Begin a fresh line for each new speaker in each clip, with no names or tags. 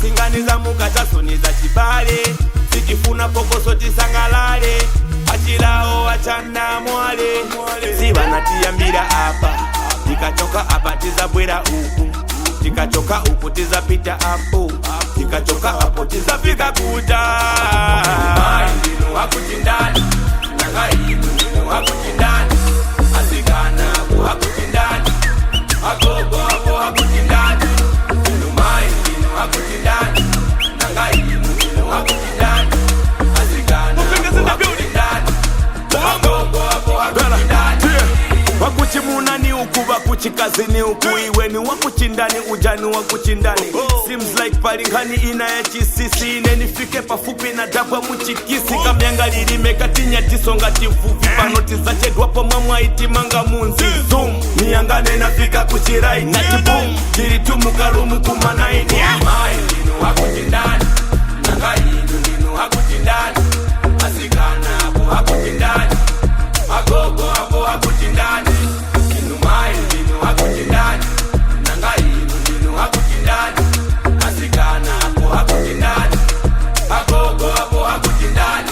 singaniza mukatasoniza chibale sitifuna pokoso tisangalale achilao achana mwale siwana tiyambira apa tikachoka apa tizabwera uku tikachoka uku tizapita apo tikachoka apo tizafika kuta ndino wakutindani nangayinu wakutindani asikana wakutindani agogo apo wakutindani numai ndino wakutindani nangayinu wakutindani asikana wakutindani agogo apo wakutindani wakuchimuna ni uku wakuchikazi ni uku iwe ni wakuchindani ujani wakuchindani seems like palingani ina ya chisisi nenifike pafupi na dabwa muchikisi kamyangalilime katinya tisonga tivuvi panoti zachedwapo mwamwaitimanga munzi zoom niyangane nafika kuchirai nati boom tilitumukalumu kumanaini mai ndino wakuchindani nangayinu ndino wakuchindani asikana apo wakuchindani agogo apo wakuchindani inumai ndino wakuchindani nangayinu ndino wakuchindani asikana apo wakuchindani agogo apo wakuchindani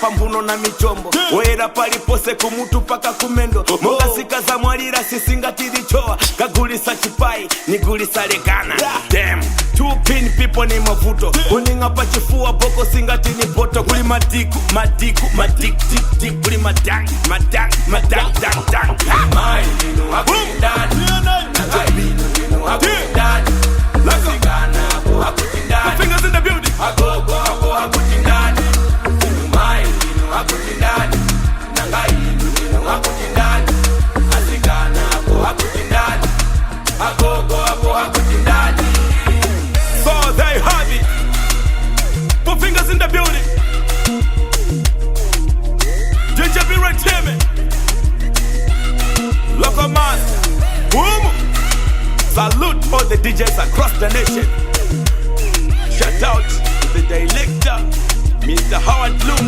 pambuno na michombo wera palipose kumutu paka kumendo mongasika za mwalira sisingatilichoa kagulisa chipai nigulisa legana damn two pin people ni mavuto kuninga pachifua boko singati ni poto kuli madiku tik tik kuli madang dang mai nino wakutindani nangayinu nino wakutindani lasigana apo wakutindani fingers in the building agogo apo wakutindani wakutindani nangayinu ndino wakutindani asikana apo wakutindani agogo apo wakutindani so they have it 4 fingers in the building Ginger B Entertainment Local Master boom salute all the DJs across the nation shout out to the director Mr. Howard Blue